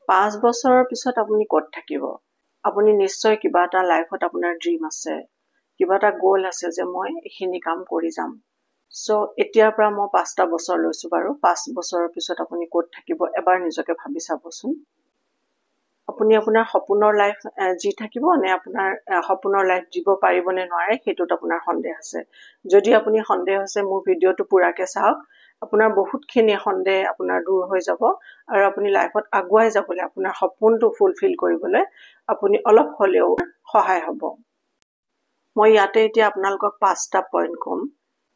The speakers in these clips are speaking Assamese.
5 বছৰৰ পিছত আপুনি ক'ত থাকিব? আপুনি নিশ্চয় কিবা এটা লাইফত আপোনাৰ ড্ৰিম আছে, কিবা এটা গোল আছে যে মই এইখিনি কাম কৰি যাম। সো এতিয়াৰ পৰা মই 5টা বছৰ লৈছো বাৰু। 5 বছৰৰ পিছত আপুনি ক'ত থাকিব এবাৰ নিজকে ভাবি চাবচোন। আপুনি আপোনাৰ সপোনৰ লাইফ জি থাকিব নে আপোনাৰ সপোনৰ লাইফ জীব পাৰিব নে নোৱাৰে সেইটোত আপোনাৰ সন্দেহ আছে। যদি আপুনি সন্দেহ আছে মোৰ ভিডিঅ'টো পুৰাকে চাওক, আপোনাৰ বহুতখিনি সন্দেহ আপোনাৰ দূৰ হৈ যাব আৰু আপুনি লাইফত আগুৱাই যাবলৈ আপোনাৰ সপোনটো ফুলফিল কৰিবলৈ আপুনি অলপ হ'লেও সহায় হ'ব। মই ইয়াতে এতিয়া আপোনালোকক 5টা পইণ্ট ক'ম।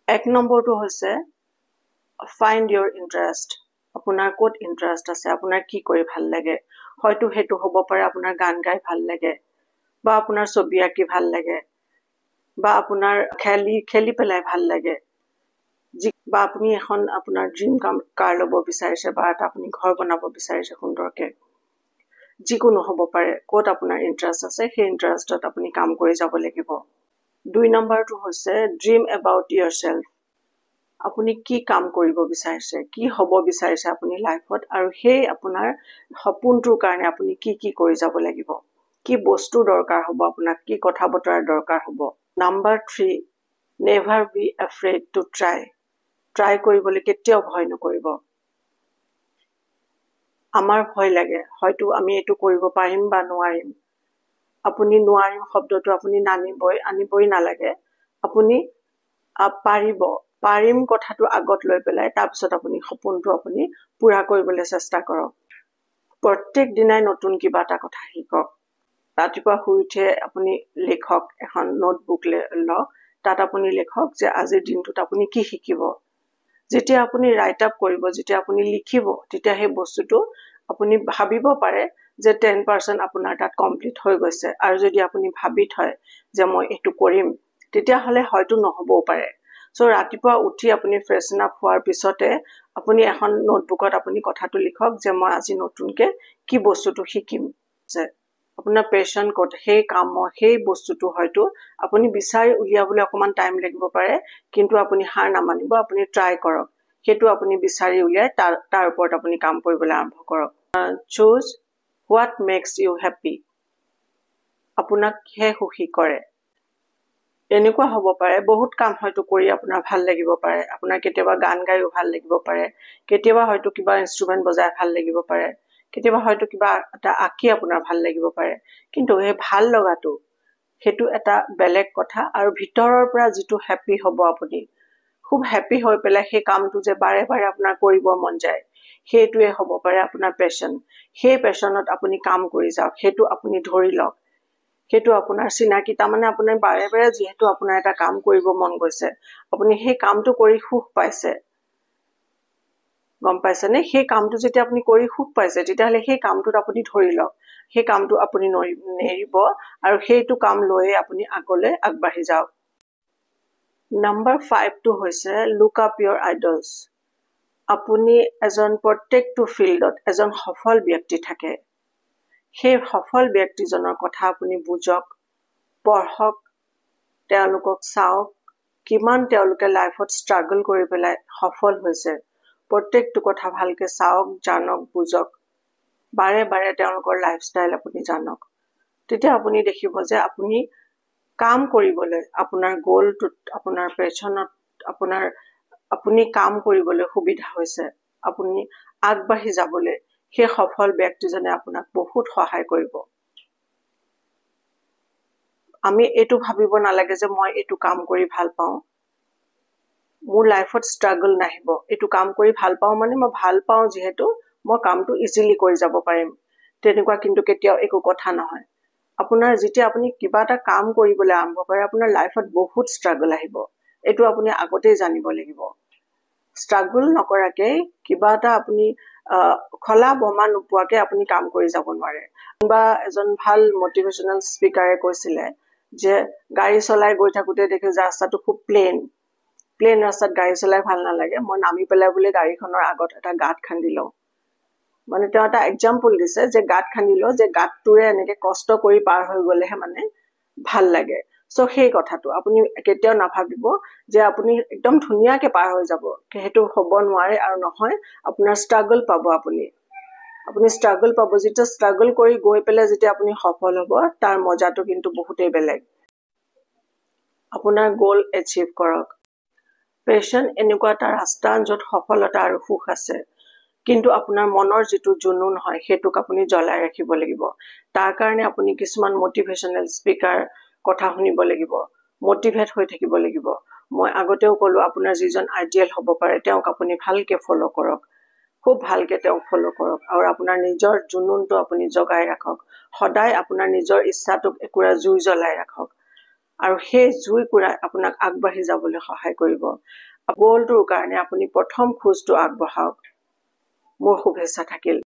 1 নম্বৰটো হৈছে ফাইণ্ড ইয়ৰ ইণ্টাৰেষ্ট। আপোনাৰ ক'ত ইণ্টাৰেষ্ট আছে, আপোনাৰ কি কৰি ভাল লাগে। হয়তো সেইটো হ'ব পাৰে আপোনাৰ গান গাই ভাল লাগে, বা আপোনাৰ ছবি আঁকি ভাল লাগে, বা আপোনাৰ খেলি পেলাই ভাল লাগে, বা আপুনি এখন আপোনাৰ ড্ৰিম কাৰ ল'ব বিচাৰিছে, বা এটা আপুনি ঘৰ বনাব বিচাৰিছে সুন্দৰকে। যিকোনো হ'ব পাৰে, ক'ত আপোনাৰ ইণ্টাৰেষ্ট আছে সেই ইণ্টাৰেষ্টত আপুনি কাম কৰি যাব লাগিব। 2 নম্বৰটো হৈছে ড্ৰিম এবাউট ইয়ৰ চেল্ফ। আপুনি কি কাম কৰিব বিচাৰিছে, কি হ'ব বিচাৰিছে আপুনি লাইফত, আৰু সেই আপোনাৰ সপোনটোৰ কাৰণে আপুনি কি কি কৰি যাব লাগিব, কি বস্তু দৰকাৰ হ'ব আপোনাক, কি কথা বতৰাৰ দৰকাৰ হ'ব। Number 3, never be afraid to try কৰিবলৈ কেতিয়াও ভয় নকৰিব। আমাৰ ভয় লাগে, হয়তো আমি এইটো কৰিব পাৰিম বা নোৱাৰিম। আপুনি নোৱাৰিম শব্দটো আপুনি আনিবই নালাগে। আপুনি পাৰিম কথাটো আগত লৈ পেলাই তাৰপিছত আপুনি সপোনটো আপুনি পূৰা কৰিবলৈ চেষ্টা কৰক। প্ৰত্যেক দিনাই নতুন কিবা এটা কথা শিকক। ৰাতিপুৱা শুই উঠে আপুনি লিখক, এখন নোটবুক লওক, তাত আপুনি লিখক যে আজিৰ দিনটোত আপুনি কি শিকিব। যেতিয়া আপুনি ৰাইট আপ কৰিব, যেতিয়া আপুনি লিখিব, তেতিয়া সেই বস্তুটো আপুনি ভাবিব পাৰে যে 10% আপোনাৰ তাত কমপ্লিট হৈ গৈছে। আৰু যদি আপুনি ভাবি থয় যে মই এইটো কৰিম, তেতিয়াহ'লে হয়তো নহ'বও পাৰে। সো ৰাতিপুৱা উঠি আপুনি ফ্ৰেছন আপ হোৱাৰ পিছতে আপুনি এখন নোটবুকত আপুনি কথাটো লিখক যে মই আজি নতুনকে কি বস্তুটো শিকিম। আপোনাৰ পেশ্যন ক'ত, সেই বস্তুটো হয়তো আপুনি বিচাৰি উলিয়াবলৈ অকণমান টাইম লাগিব পাৰে, কিন্তু আপুনি হাৰ নামানিব, আপুনি ট্ৰাই কৰক। সেইটো আপুনি বিচাৰি উলিয়াই তাৰ ওপৰত আপুনি কাম কৰিবলৈ আৰম্ভ কৰক। Choose what makes you happy. আপোনাক কিহে সুখী কৰে। এনেকুৱা হ'ব পাৰে বহুত কাম হয়তো কৰি আপোনাৰ ভাল লাগিব পাৰে। আপোনাৰ কেতিয়াবা গান গায়ো ভাল লাগিব পাৰে, কেতিয়াবা হয়তো কিবা ইনষ্ট্ৰুমেণ্ট বজাই ভাল লাগিব পাৰে, কেতিয়াবা হয়তো কিবা এটা আঁকি আপোনাৰ ভাল লাগিব পাৰে। কিন্তু সেই ভাল লগাটো সেইটো এটা বেলেগ কথা। আৰু ভিতৰৰ পৰা যিটো হেপ্পী হ'ব, আপুনি খুব হেপ্পী হৈ পেলাই সেই কামটো যে বাৰে বাৰে আপোনাৰ কৰিব মন যায়, সেইটোৱে হ'ব পাৰে আপোনাৰ পেশ্যন। সেই পেশ্যনত আপুনি কাম কৰি যাওক, সেইটো আপুনি ধৰি লওক, সেইটো আপোনাৰ চিনাকি। তাৰমানে আপোনাৰ বাৰে বাৰে যিহেতু আপোনাৰ এটা কাম কৰিব মন গৈছে, আপুনি সেই কামটো কৰি সুখ পাইছে, গম পাইছেনে। সেই কামটো যেতিয়া আপুনি কৰি সুখ পাইছে, তেতিয়াহ'লে সেই কামটোত আপুনি ধৰি লওক, সেই কামটো আপুনি নেৰিব, আৰু সেইটো কাম লৈয়ে আপুনি আগলৈ আগবাঢ়ি যাওক। নাম্বাৰ 5টো হৈছে লুক আপ ইয়ৰ আইডলছ। আপুনি প্ৰত্যেকটো ফিল্ডত এজন সফল ব্যক্তি থাকে। সেই সফল ব্যক্তিজনৰ কথা আপুনি বুজক, পঢ়ক, তেওঁলোকক চাওক, কিমান তেওঁলোকে লাইফত ষ্ট্ৰাগল কৰি পেলাই সফল হৈছে। প্ৰত্যেকটো কথা ভালকৈ চাওক, জানক, বুজক, বাৰে বাৰে তেওঁলোকৰ লাইফষ্টাইল আপুনি জানক। তেতিয়া আপুনি দেখিব যে আপুনি কাম কৰিবলৈ, আপোনাৰ গ'লটোত, আপোনাৰ পেশ্যনত আপুনি কাম কৰিবলৈ সুবিধা হৈছে। আপুনি আগবাঢ়ি যাবলৈ সেই সফল ব্যক্তিজনে আপোনাক বহুত সহায় কৰিব। আমি এইটো ভাবিব নালাগে যে মই এইটো কাম কৰি ভাল পাওঁ, মোৰ লাইফত ষ্ট্ৰাগল নাহিব। এইটো কাম কৰি ভাল পাওঁ মানে মই ভাল পাওঁ যিহেতু মই কামটো ইজিলি কৰি যাব পাৰিম, তেনেকুৱা কিন্তু কেতিয়াও একো কথা নহয়। আপোনাৰ যেতিয়া আপুনি কিবা এটা কাম কৰিবলৈ আৰম্ভ কৰে, আপোনাৰ লাইফত বহুত ষ্ট্ৰাগল আহিব, এইটো আপুনি আগতেই জানিব লাগিব। ষ্ট্ৰাগল নকৰাকৈ কিবা এটা আপুনি খলা বমা নোপোৱাকৈ আপুনি কাম কৰি যাব নোৱাৰে। বা এজন ভাল মটিভেশ্যনেল স্পীকাৰে কৈছিলে যে গাড়ী চলাই গৈ থাকোঁতে দেখে যে ৰাস্তাটো খুব প্লেইন ৰাস্তাত গাড়ী চলাই ভাল নালাগে, মই নামি পেলাই বোলে গাড়ীখনৰ আগত এটা গাঁত খান্দি লওঁ। মানে তেওঁ এটা এক্সাম্পল দিছে যে গাঁত খান্দি লওঁ, যে গাঁতটোৰে এনেকৈ কষ্ট কৰি পাৰ হৈ গ'লেহে মানে ভাল লাগে। সো সেই কথাটো আপুনি কেতিয়াও নাভাবিব যে আপুনি একদম ধুনীয়াকৈ পাৰ হৈ যাব, সেইটো হ'ব নোৱাৰে আৰু নহয়, আপোনাৰ ষ্ট্ৰাগল পাব আপুনি। আপুনি ষ্ট্ৰাগল পাব যেতিয়া ষ্ট্ৰাগল কৰি গৈ পেলাই যেতিয়া আপুনি সফল হ'ব তাৰ মজাটো কিন্তু বহুতেই বেলেগ আপোনাৰ গোল এচিভ কৰক পেশন এনেকুৱা এটা ৰাস্তা য'ত সফলতা আৰু সুখ আছে কিন্তু আপোনাৰ মনৰ যিটো জুনুন হয় সেইটোক আপুনি জ্বলাই ৰাখিব লাগিব তাৰ কাৰণে আপুনি কিছুমান মোটিভেশনাল স্পিকাৰ কথা শুনিব লাগিব মোটিভেট হৈ থাকিব লাগিব মই আগতেও ক'লো আপোনাৰ যিজন আইডিয়াল হ'ব পাৰে তেওঁক আপুনি ভালকে ফলো কৰক খুব ভালকে তেওঁক ফলো কৰক আৰু আপোনাৰ নিজৰ জুনুনটো আপুনি জগাই ৰাখক সদায় আপোনাৰ নিজৰ ইচ্ছাটোক একুৰা জুই জ্বলাই ৰাখক আৰু সেই জুই কুৰা আপোনাক আগবাঢ়ি যাবলৈ সহায় কৰিব গোলটোৰ কাৰণে আপুনি প্ৰথম খোজটো আগবঢ়াওক মোৰ শুভেচ্ছা থাকিল